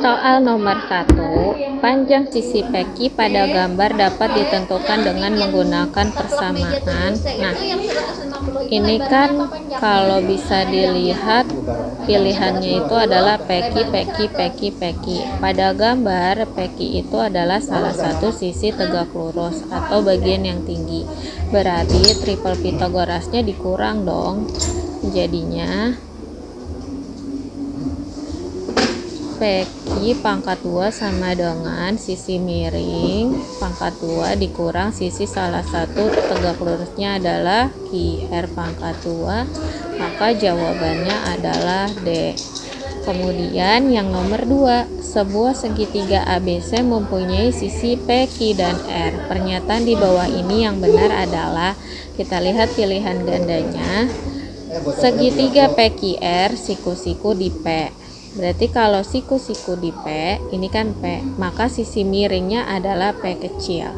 Soal nomor 1, panjang sisi peki pada gambar dapat ditentukan dengan menggunakan persamaan. Nah, ini kan kalau bisa dilihat pilihannya itu adalah peki. Pada gambar, peki itu adalah salah satu sisi tegak lurus atau bagian yang tinggi. Berarti triple Pitagorasnya dikurang dong. Jadinya peki pangkat 2 sama dengan sisi miring pangkat 2 dikurang sisi salah satu tegak lurusnya adalah QR pangkat 2, maka jawabannya adalah D. Kemudian yang nomor 2, sebuah segitiga ABC mempunyai sisi PQ dan R. Pernyataan di bawah ini yang benar adalah, kita lihat pilihan gandanya, segitiga PQR siku-siku di P. Berarti kalau siku-siku di P, ini kan P, maka sisi miringnya adalah P kecil.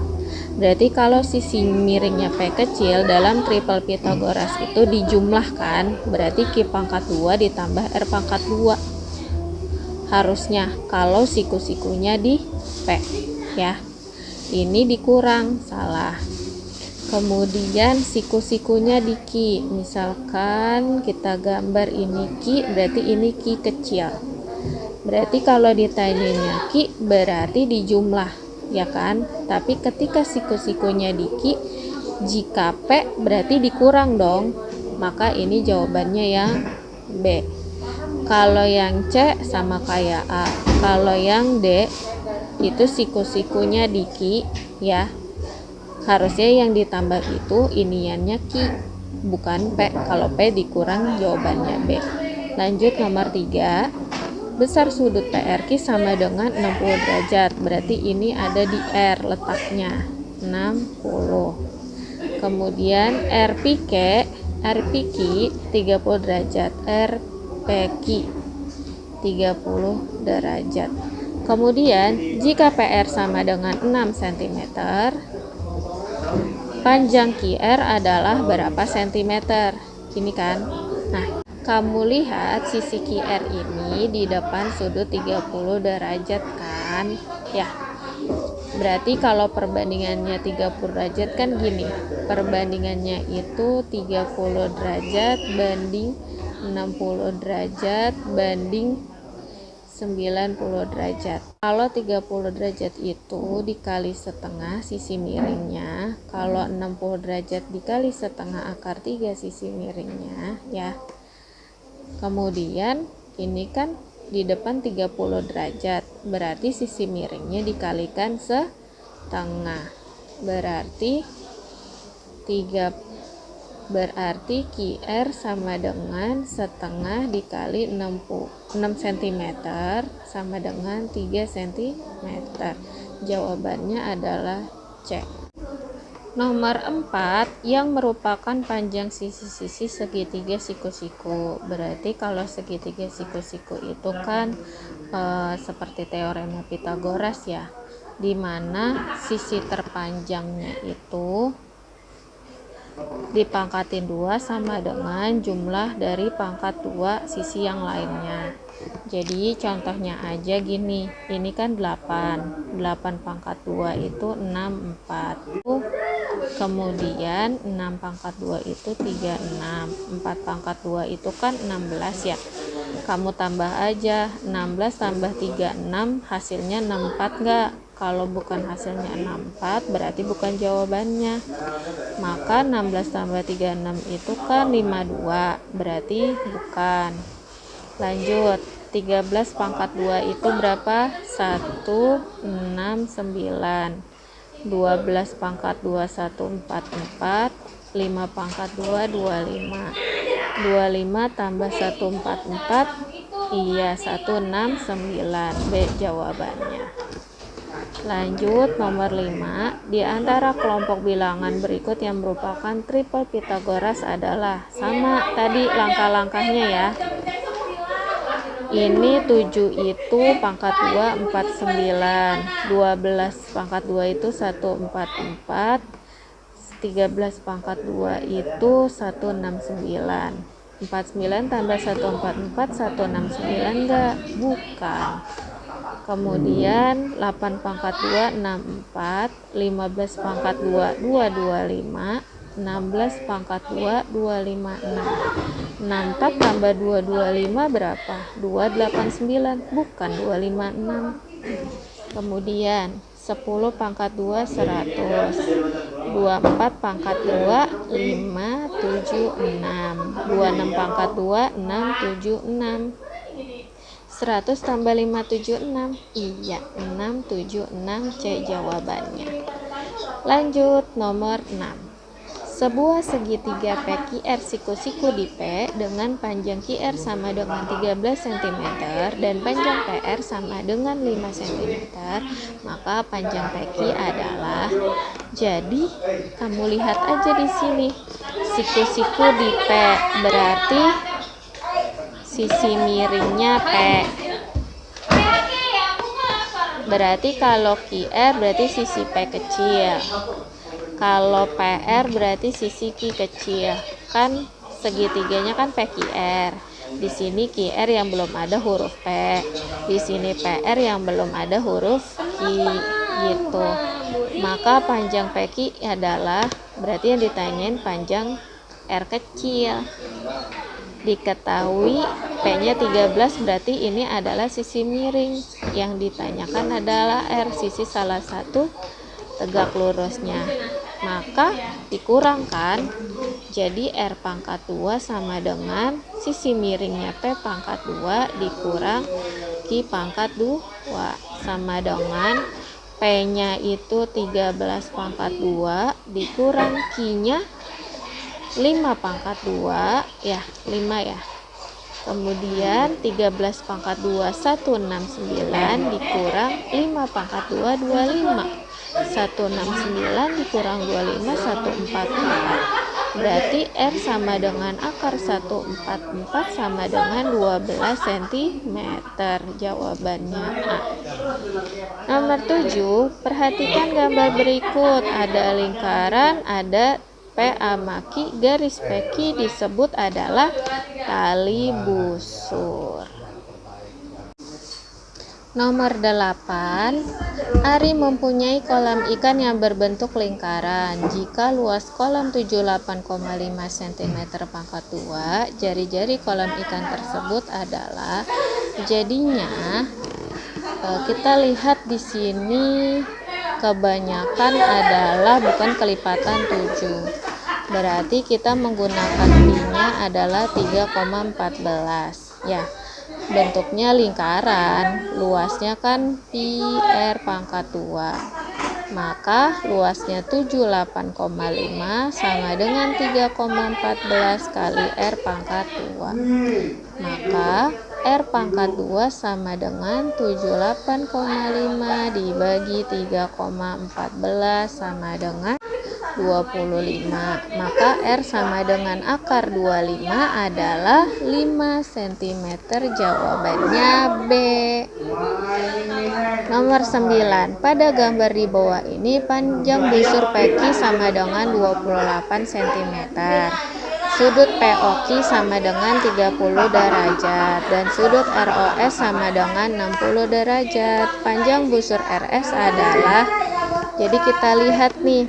Berarti kalau sisi miringnya P kecil dalam triple Pitagoras itu dijumlahkan, berarti Q pangkat 2 ditambah R pangkat 2. Harusnya kalau siku-sikunya di P, ya. Ini dikurang, salah. Kemudian siku-sikunya di Q, misalkan kita gambar ini Q, berarti ini Q kecil. Berarti kalau ditanyanya Q berarti dijumlah, ya kan? Tapi ketika siku-sikunya di Q, jika P berarti dikurang dong. Maka ini jawabannya yang B. Kalau yang C sama kayak A. Kalau yang D itu siku-sikunya di Q, ya. Harusnya yang ditambah itu iniannya Q, bukan P. Kalau P dikurang, jawabannya B. Lanjut nomor 3. Besar sudut PRQ sama dengan 60 derajat. Berarti ini ada di R letaknya, 60. Kemudian RPQ 30 derajat. RPQ 30 derajat. Kemudian jika PR sama dengan 6 cm, panjang QR adalah berapa sentimeter? Ini kan. Nah, kamu lihat sisi QR ini di depan sudut 30 derajat kan? Ya. Berarti kalau perbandingannya 30 derajat kan gini. Perbandingannya itu 30 derajat banding 60 derajat banding 90 derajat. Kalau 30 derajat itu dikali setengah sisi miringnya, kalau 60 derajat dikali setengah akar 3 sisi miringnya, ya. Kemudian ini kan di depan 30 derajat, berarti sisi miringnya dikalikan setengah. Berarti QR sama dengan setengah dikali 6 cm sama dengan 3 cm. Jawabannya adalah C. Nomor 4, yang merupakan panjang sisi-sisi segitiga siku-siku. Berarti kalau segitiga siku-siku itu kan seperti teorema Pitagoras, ya, dimana sisi terpanjangnya itu dipangkatin 2 sama dengan jumlah dari pangkat 2 sisi yang lainnya. Jadi contohnya aja gini, ini kan 8 pangkat 2 itu 64. Kemudian 6 pangkat 2 itu 36. 4 pangkat 2 itu kan 16, ya. Kamu tambah aja, 16 tambah 36 hasilnya 64 enggak? Kalau bukan hasilnya 64 berarti bukan jawabannya. Maka 16 tambah 36 itu kan 52, berarti bukan. Lanjut, 13 pangkat 2 itu berapa? 169. 12 pangkat 2 144. 5 pangkat 2 25. 25 tambah 144, iya 169. B jawabannya. Lanjut nomor 5, di antara kelompok bilangan berikut yang merupakan triple Pitagoras adalah, sama tadi langkah-langkahnya, ya. Ini 7 itu pangkat 2 49, 12 pangkat 2 itu 144, 13 pangkat 2 itu 169. 49 tambah 144 169 enggak? Bukan. Kemudian 8 pangkat 2 64, 15 pangkat 2 225, 16 pangkat 2 256. 64 tambah 225 berapa? 289, bukan 256. Kemudian 10 pangkat 2 100, 24 pangkat 2 576, 26 pangkat 2 676. 100 tambah 576, iya 676, C jawabannya. Lanjut nomor 6. Sebuah segitiga PQR siku-siku di P dengan panjang QR sama dengan 13 cm dan panjang PR sama dengan 5 cm, maka panjang PQ adalah. Jadi kamu lihat aja di sini, siku-siku di P berarti sisi miringnya P. Berarti kalau QR berarti sisi P kecil. Kalau PR berarti sisi Q kecil. Kan segitiganya kan PQR. Di sini QR yang belum ada huruf P. Di sini PR yang belum ada huruf Q gitu. Maka panjang PQ adalah, berarti yang ditanyain panjang R kecil. Diketahui P-nya 13, berarti ini adalah sisi miring. Yang ditanyakan adalah R, sisi salah satu tegak lurusnya. Maka dikurangkan, jadi R pangkat 2 sama dengan sisi miringnya P pangkat 2 dikurang Q pangkat 2 sama dengan P-nya itu 13 pangkat 2 dikurang Q-nya 5 pangkat 2 ya, 5 ya. Kemudian 13 pangkat 2 169 dikurang 5 pangkat 2 25. 169 dikurang 25 144. Berarti R sama dengan akar 144 sama dengan 12 cm. Jawabannya A. Nomor 7, perhatikan gambar berikut. Ada lingkaran, ada P sama Q, garis PQ disebut adalah tali busur. Nomor 8, Ari mempunyai kolam ikan yang berbentuk lingkaran. Jika luas kolam 78,5 cm pangkat 2, jari-jari kolam ikan tersebut adalah. Jadinya kita lihat di sini kebanyakan adalah bukan kelipatan 7. Berarti kita menggunakan pi-nya adalah 3,14 ya. Bentuknya lingkaran, luasnya kan pi R pangkat 2. Maka luasnya 78,5 sama dengan 3,14 kali R pangkat 2. Maka R pangkat 2 sama dengan 78,5 dibagi 3,14 sama dengan 25. Maka R sama dengan akar 25 adalah 5 cm. Jawabannya B. Nomor 9. Pada gambar di bawah ini panjang busur PQ sama dengan 28 cm. Sudut POQ sama dengan 30 derajat dan sudut ROS sama dengan 60 derajat. Panjang busur RS adalah, jadi kita lihat nih,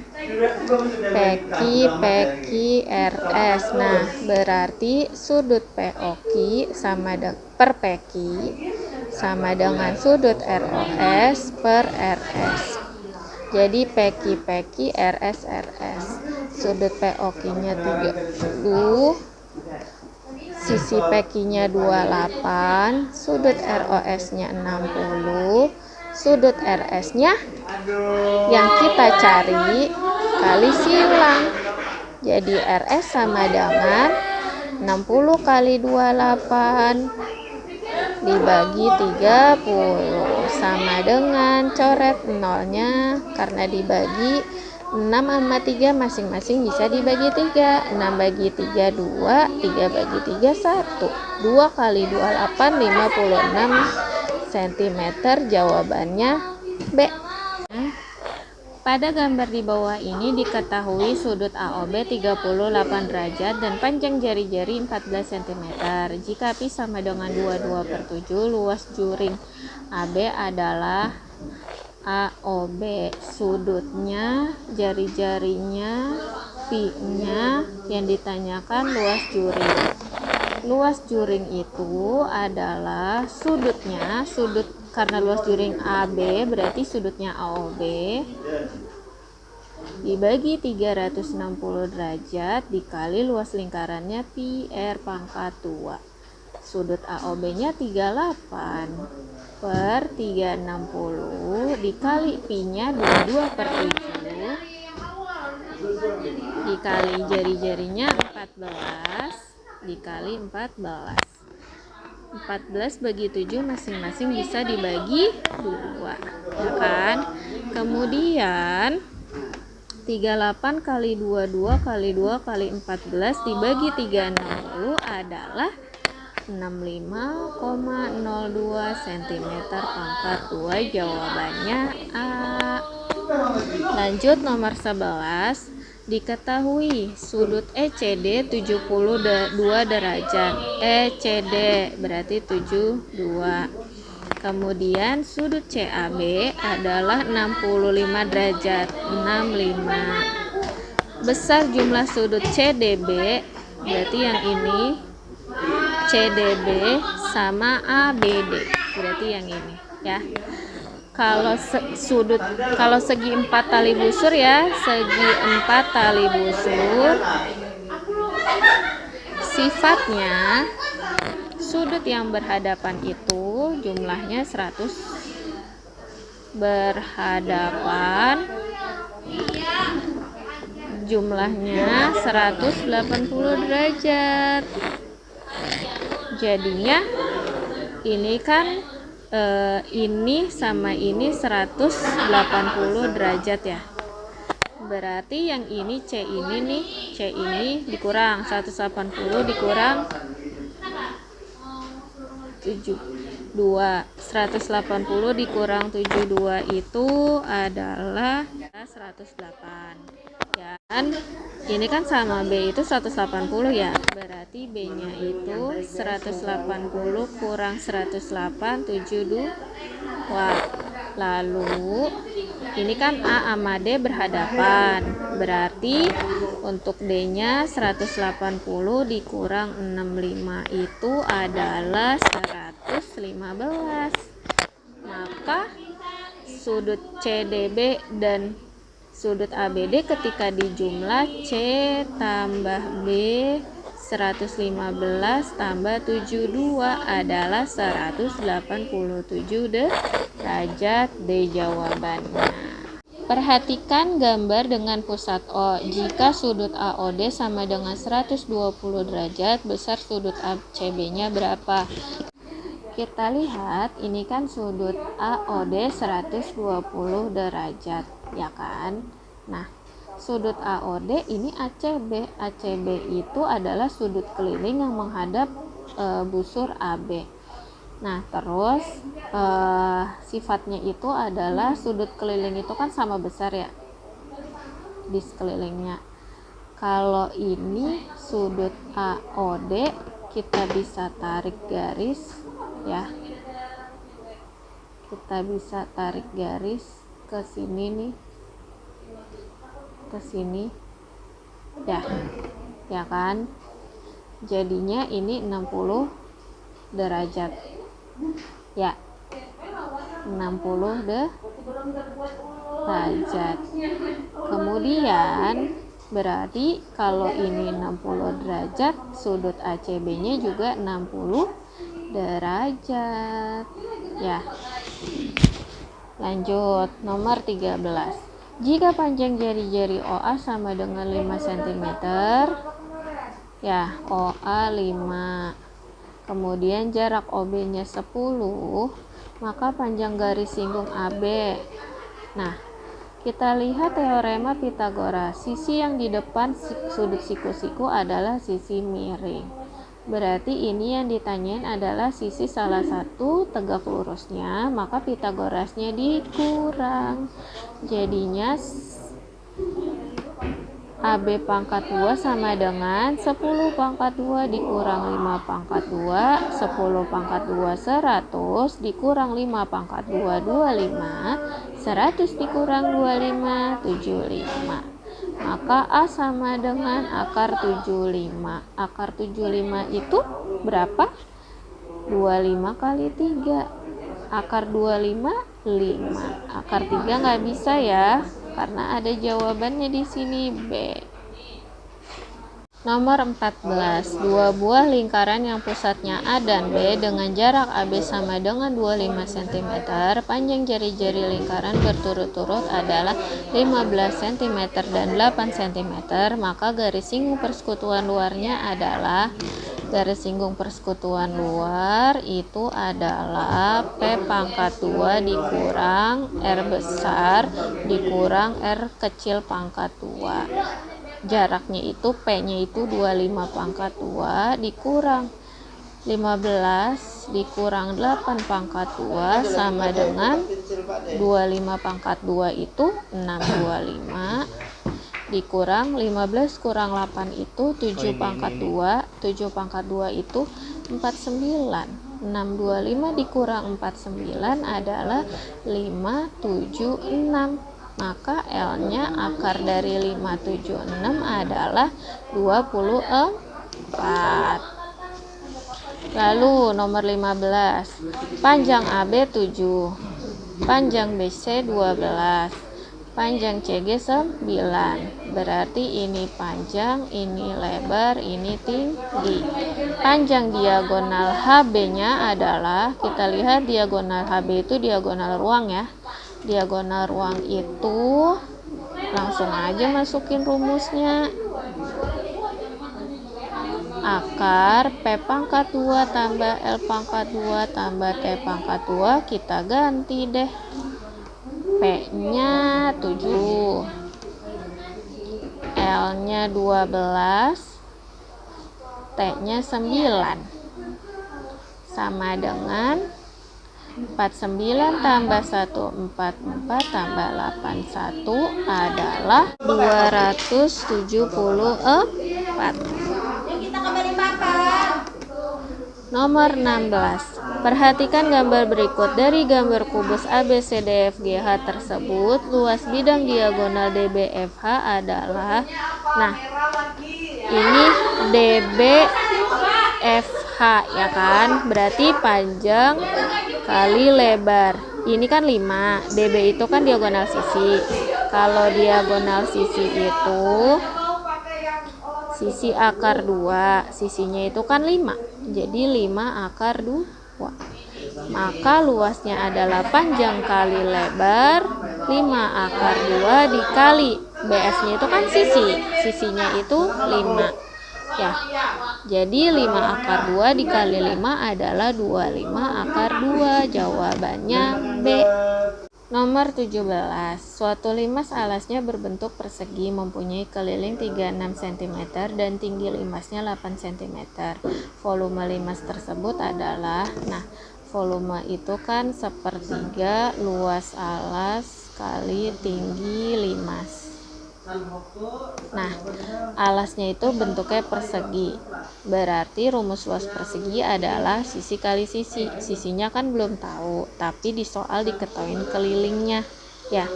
PQ, PQ, RS. Nah, berarti sudut POQ sama per PQ sama dengan sudut ROS per RS. Jadi PQ, PQ, RS, RS. Sudut POQ-nya 30, sisi PQ-nya 28, sudut ROS-nya 60, sudut RS-nya yang kita cari kali silang. Jadi RS sama dengan 60 kali 28 dibagi 30 sama dengan coret nolnya, karena dibagi 6 sama 3 masing-masing bisa dibagi 3. 6 bagi 3 2, 3 bagi 3 1. 2 kali 28 56 cm. Jawabannya B. Pada gambar di bawah ini diketahui sudut AOB 38 derajat dan panjang jari-jari 14 cm. Jika pi sama dengan 22/7, luas juring AB adalah AOB. Sudutnya, jari-jarinya, pi-nya, yang ditanyakan luas juring. Luas juring itu adalah sudutnya, karena luas juring AB berarti sudutnya AOB dibagi 360 derajat dikali luas lingkarannya pi R pangkat 2. Sudut AOB-nya 38 per 360 dikali pi-nya 22/7 dikali jari-jarinya 14 dikali 14. 14 bagi 7 masing-masing bisa dibagi 2, ya kan? Kemudian 38 kali 22 kali 2 kali 14 dibagi 360 adalah 65,02 cm pangkat 2. Jawabannya A. Lanjut nomor 11. Diketahui sudut ECD 72 derajat. ECD berarti 72. Kemudian sudut CAB adalah 65 derajat. 65. Besar jumlah sudut CDB berarti yang ini CDB sama ABD berarti yang ini ya. Kalau segi 4 tali busur ya, segi 4 tali busur sifatnya sudut yang berhadapan itu jumlahnya 100 berhadapan, jumlahnya 180 derajat. Jadinya ini kan ini sama ini 180 derajat ya. Berarti yang ini C ini nih, C ini dikurang 180 dikurang 72. 180 dikurang 72 itu adalah 108. Dan ini kan sama B itu 180 ya. Berarti B-nya itu 180 kurang 108 72. Lalu ini kan A sama D berhadapan. Berarti untuk D-nya 180 dikurang 65 itu adalah 115. Maka sudut CDB dan sudut ABD ketika dijumlah C tambah B 115 tambah 72 adalah 187 derajat. D jawabannya. Perhatikan gambar dengan pusat O. Jika sudut AOD sama dengan 120 derajat, besar sudut ACB-nya berapa? Kita lihat ini kan sudut AOD 120 derajat, ya kan? Nah, sudut AOD ini ACB. ACB itu adalah sudut keliling yang menghadap busur AB. Nah, terus sifatnya itu adalah sudut keliling itu kan sama besar ya di sekelilingnya. Kalau ini sudut AOD, kita bisa tarik garis ya. Kita bisa tarik garis ke sini nih. Ke sini. Ya kan? Jadinya ini 60 derajat. Ya. 60 derajat. Kemudian berarti kalau ini 60 derajat, sudut ACB-nya juga 60 derajat. Ya. Lanjut, nomor 13. Jika panjang jari-jari OA sama dengan 5 cm, ya, OA 5. Kemudian jarak OB-nya 10, maka panjang garis singgung AB. Nah, kita lihat teorema Pythagoras. Sisi yang di depan sudut siku-siku adalah sisi miring. Berarti ini yang ditanyain adalah sisi salah satu tegak lurusnya, maka Pythagorasnya dikurang. Jadinya AB pangkat 2 sama dengan 10 pangkat 2 dikurang 5 pangkat 2, 10 pangkat 2 100 dikurang 5 pangkat 2 25, 100 dikurang 25 75. Maka A sama dengan akar 75. Akar 75 itu berapa? 25 kali 3. Akar 25 5. Akar 3 nggak bisa ya, karena ada jawabannya di sini B. Nomor 14. Dua buah lingkaran yang pusatnya A dan B dengan jarak AB sama dengan 25 cm. Panjang jari-jari lingkaran berturut-turut adalah 15 cm dan 8 cm. Maka garis singgung persekutuan luarnya adalah garis singgung persekutuan luar itu adalah P pangkat 2 dikurang R besar dikurang R kecil pangkat 2. Jaraknya itu P-nya itu 25 pangkat 2 dikurang 15 dikurang 8 pangkat 2 sama dengan 25 pangkat 2 itu 625 dikurang 15 kurang 8 itu 7 pangkat 2. 7 pangkat 2 itu 49. 625 dikurang 49 adalah 576. Maka L-nya akar dari 576 adalah 24. Lalu nomor 15. Panjang AB 7, panjang BC 12, panjang CG 9. Berarti ini panjang, ini lebar, ini tinggi. Panjang diagonal HB-nya adalah, kita lihat diagonal HB itu diagonal ruang ya. Diagonal ruang itu langsung aja masukin rumusnya. Akar P pangkat 2 tambah L pangkat 2 tambah T pangkat 2 kita ganti deh. P-nya 7, L-nya 12, T-nya 9 sama dengan 49 tambah 144 tambah 81 adalah 274. Nomor 16. Perhatikan gambar berikut. Dari gambar kubus ABCDFGH tersebut, luas bidang diagonal DBFH adalah, nah ini DBFH ya kan, berarti panjang kali lebar. Ini kan 5, DB itu kan diagonal sisi. Kalau diagonal sisi itu sisi akar 2, sisinya itu kan 5. Jadi 5 akar 2. Maka luasnya adalah panjang kali lebar 5 akar 2 dikali BF-nya itu kan sisi. Sisinya itu 5. Ya. Jadi 5 akar 2 dikali 5 adalah 25 akar 2. Jawabannya B. Nomor 17. Suatu limas alasnya berbentuk persegi mempunyai keliling 36 cm dan tinggi limasnya 8 cm. Volume limas tersebut adalah, nah volume itu kan sepertiga luas alas kali tinggi limas. Nah, alasnya itu bentuknya persegi. Berarti rumus luas persegi adalah sisi kali sisi. Sisinya kan belum tahu, tapi di soal diketahuin kelilingnya. Ya,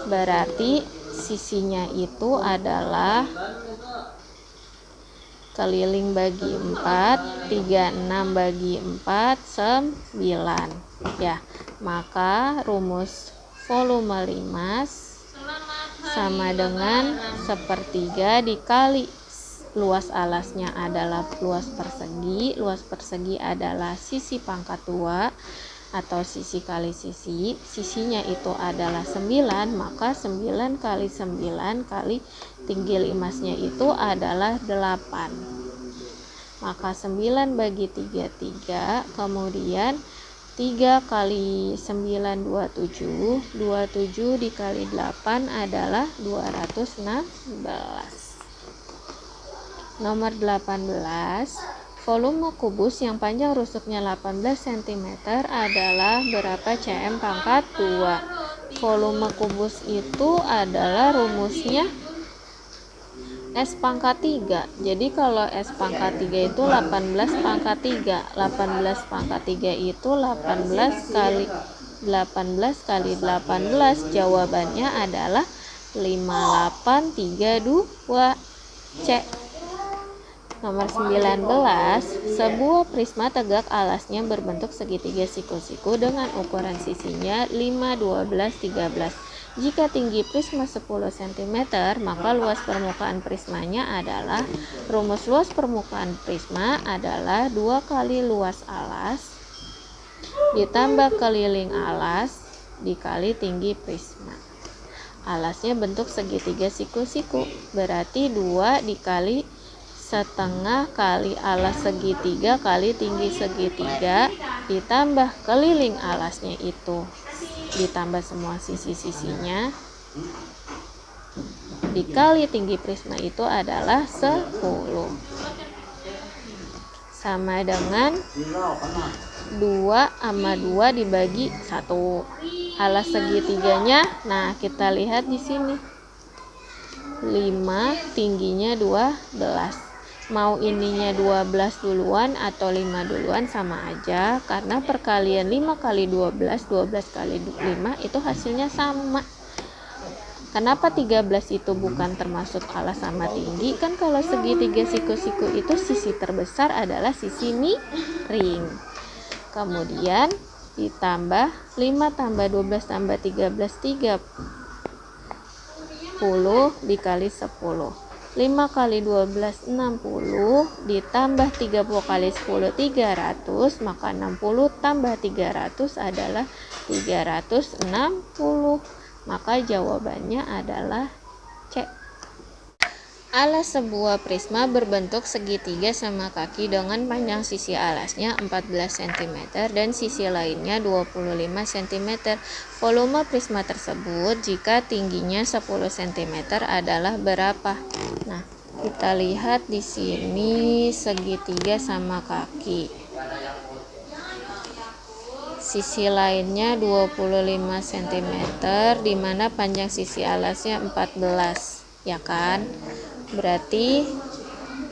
berarti sisinya itu adalah keliling bagi 4, 36 bagi 4, 9. Ya, maka rumus volume limas sama dengan sepertiga dikali luas alasnya adalah luas persegi. Luas persegi adalah sisi pangkat 2 atau sisi kali sisi. Sisinya itu adalah 9, maka 9 kali 9 kali tinggi limasnya itu adalah 8. Maka 9 bagi 3, 3. Kemudian 3 kali 9 27, 27 dikali 8 adalah 216. Nomor 18. Volume kubus yang panjang rusuknya 18 cm adalah berapa cm pangkat 2. Volume kubus itu adalah rumusnya S pangkat 3. Jadi kalau S pangkat 3 itu 18 pangkat 3. 18 pangkat 3 itu 18 kali 18. Jawabannya adalah 5832. C. Nomor 19, sebuah prisma tegak alasnya berbentuk segitiga siku-siku dengan ukuran sisinya 5, 12, 13. Jika tinggi prisma 10 cm, maka luas permukaan prismanya adalah, rumus luas permukaan prisma adalah 2 kali luas alas ditambah keliling alas dikali tinggi prisma. Alasnya bentuk segitiga siku-siku, berarti 2 dikali setengah kali alas segitiga kali tinggi segitiga ditambah keliling alasnya itu ditambah semua sisi-sisinya dikali tinggi prisma itu adalah 10, sama dengan 2 sama 2 dibagi 1. Alas segitiganya, nah kita lihat di sini 5, tingginya 12. Mau ininya 12 duluan atau 5 duluan sama aja, karena perkalian 5 kali 12, 12 kali 5 itu hasilnya sama. Kenapa 13 itu bukan termasuk alas sama tinggi? Kan kalau segitiga siku-siku itu sisi terbesar adalah sisi miring. Kemudian ditambah 5 tambah 12 tambah 13, 30 dikali 10. 5 kali 12 60 ditambah 30 kali 10 300, maka 60 tambah 300 adalah 360. Maka jawabannya adalah C. Alas sebuah prisma berbentuk segitiga sama kaki dengan panjang sisi alasnya 14 cm dan sisi lainnya 25 cm. Volume prisma tersebut jika tingginya 10 cm adalah berapa? Nah, kita lihat di sini segitiga sama kaki. Sisi lainnya 25 cm, di mana panjang sisi alasnya 14, ya kan? Berarti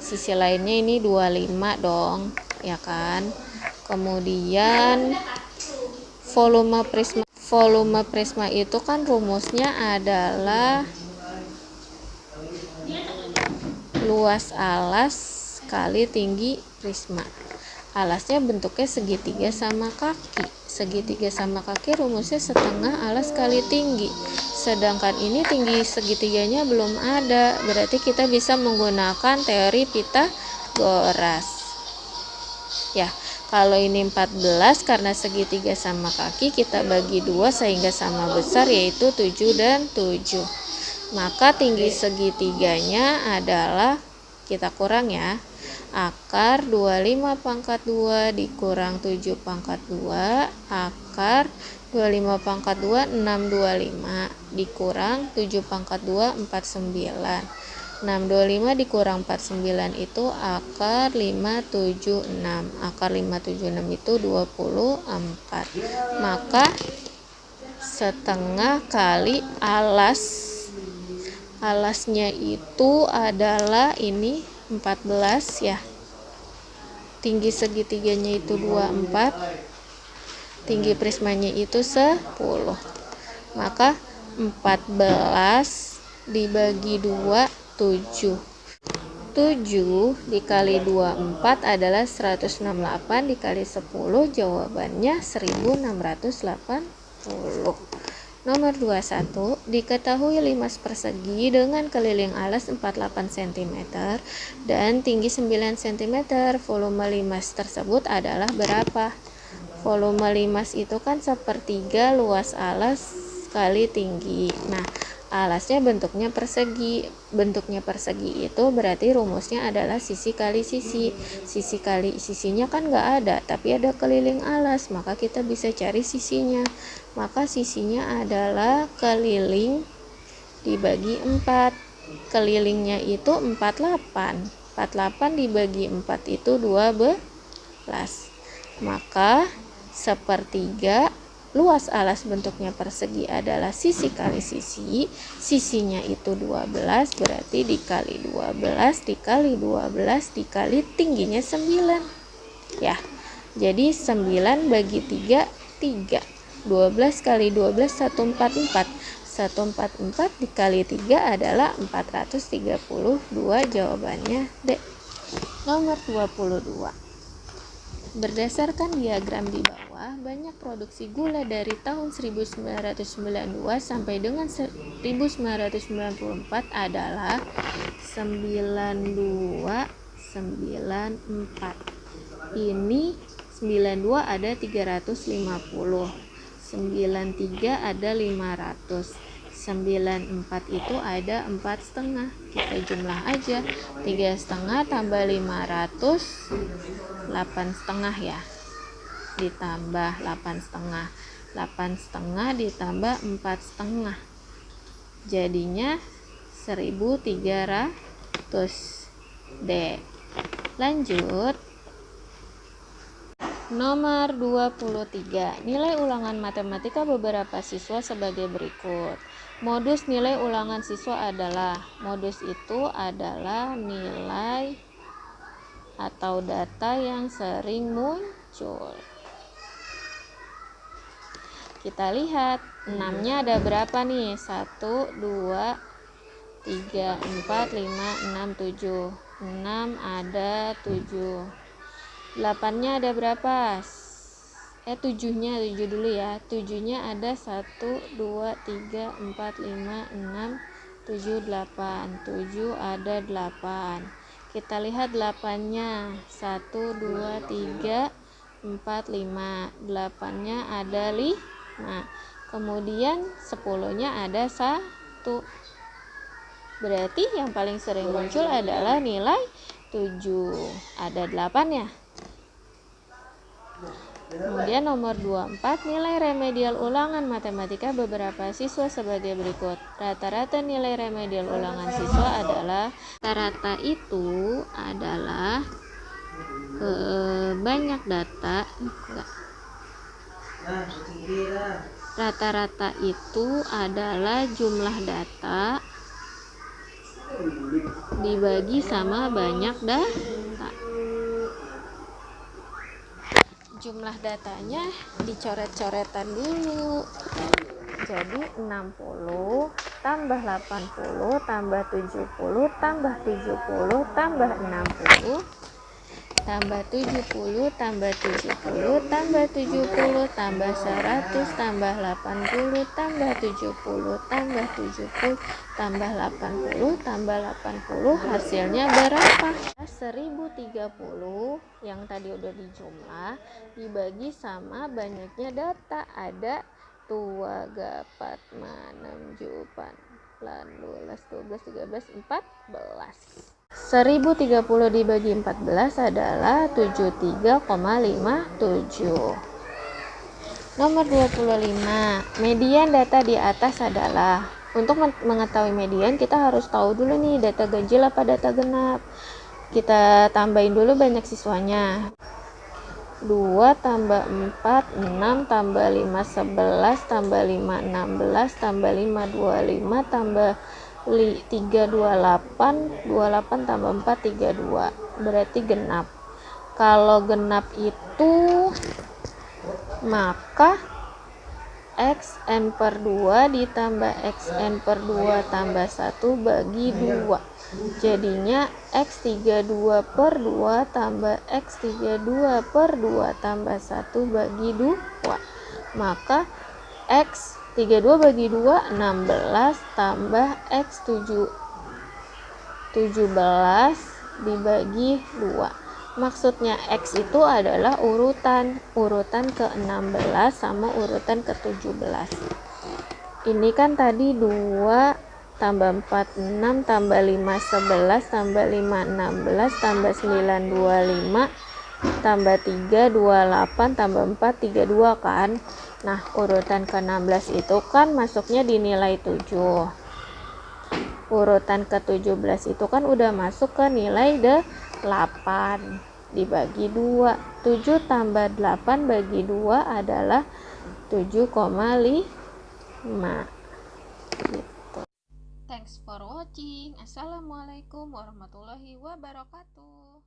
sisi lainnya ini 25 dong, ya kan? Kemudian volume prisma itu kan rumusnya adalah luas alas kali tinggi prisma. Alasnya bentuknya segitiga sama kaki. Segitiga sama kaki rumusnya setengah alas kali tinggi. Sedangkan ini tinggi segitiganya belum ada. Berarti kita bisa menggunakan teori Pitagoras. Ya, kalau ini 14 karena segitiga sama kaki kita bagi 2 sehingga sama besar, yaitu 7 dan 7. Maka tinggi segitiganya adalah, kita kurang ya, akar 25 pangkat 2 dikurang 7 pangkat 2, akar 25 pangkat 2 625 dikurang 7 pangkat 2 49. 625 dikurang 49 itu akar 576. Akar 576 itu 24. Maka setengah kali alasnya itu adalah ini 14 ya. Tinggi segitiganya itu 24. Tinggi prismanya itu 10. Maka 14 dibagi 2 7. 7 dikali 24 adalah 168 dikali 10, jawabannya 1680. Nomor 21, diketahui limas persegi dengan keliling alas 48 cm dan tinggi 9 cm. Volume limas tersebut adalah berapa? Volume limas itu kan sepertiga luas alas kali tinggi. Nah, alasnya bentuknya persegi. Bentuknya persegi itu berarti rumusnya adalah sisi kali sisi. Sisi kali sisinya kan nggak ada, tapi ada keliling alas, maka kita bisa cari sisinya. Maka sisinya adalah keliling dibagi 4. Kelilingnya itu 48. 48 dibagi 4 itu 12. Maka sepertiga luas alas bentuknya persegi adalah sisi kali sisi, sisinya itu 12, berarti dikali 12 dikali 12 dikali tingginya 9 ya. Jadi 9 bagi 3, 3. 12 kali 12 144. 144 dikali 3 adalah 432. Jawabannya D. Nomor 22. Berdasarkan diagram di bawah, banyak produksi gula dari tahun 1992 sampai dengan 1994 adalah 9294. Ini 92 ada 350, 93 ada 500, 94 itu ada 4,5. Kita jumlah aja, 3,5 tambah 500, 8,5 ya, ditambah 8,5, 8,5 ditambah 4,5, jadinya 1.300. D. Lanjut. Nomor 23. Nilai ulangan matematika beberapa siswa sebagai berikut. Modus nilai ulangan siswa adalah, modus itu adalah nilai atau data yang sering muncul. Kita lihat 6-nya ada berapa nih? 1, 2, 3, 4, 5, 6, 7. 6 ada 7. 8-nya ada berapa? 7-nya dulu ya. 7-nya ada 1, 2, 3, 4, 5, 6, 7, 8. 7 ada 8. Kita lihat 8-nya. 1, 2, 3, 4, 5. 8-nya ada 5. Kemudian 10-nya ada 1. Berarti yang paling sering muncul adalah nilai 7. Ada 8 ya. Kemudian nomor 24, nilai remedial ulangan matematika beberapa siswa sebagai berikut. Rata-rata nilai remedial ulangan siswa adalah, rata-rata itu adalah banyak data, rata-rata itu adalah jumlah data dibagi sama banyak data. Jumlah datanya dicoret-coretan dulu. Jadi 60 tambah 80 tambah 70 tambah 70 tambah 60 tambah 70 tambah 70 tambah 70 tambah 100 tambah 80 tambah 70 tambah 70 tambah 80 tambah 80, hasilnya berapa? 1030 yang tadi udah dijumlah dibagi sama banyaknya data, ada 2, 4, 6, 7, 8, 12, 13, 14. 1030 dibagi 14 adalah 73,57. Nomor 25. Median data di atas adalah, untuk mengetahui median kita harus tahu dulu nih data ganjil apa data genap. Kita tambahin dulu banyak siswanya. 2 tambah 4 6 tambah 5 11 tambah 5 16 tambah 5 25 tambah 3 28 28 tambah 4 32, berarti genap. Kalau genap itu maka xn per 2 ditambah xn per 2 tambah 1 bagi 2, jadinya x32 per 2 tambah x32 per 2 tambah 1 bagi 2, maka x32 bagi 2 16 tambah x17 dibagi 2. Maksudnya X itu adalah urutan ke-16 sama urutan ke-17. Ini kan tadi 2 tambah 4 6 tambah 5 11 tambah 5 16 tambah 9 25 tambah 3 28 tambah 4 32 kan. Nah, urutan ke-16 itu kan masuknya di nilai 7. Urutan ke-17 itu kan udah masuk ke nilai 8 dibagi 2. 7 tambah 8 bagi 2 adalah 7,5 gitu. Thanks for watching. Assalamualaikum warahmatullahi wabarakatuh.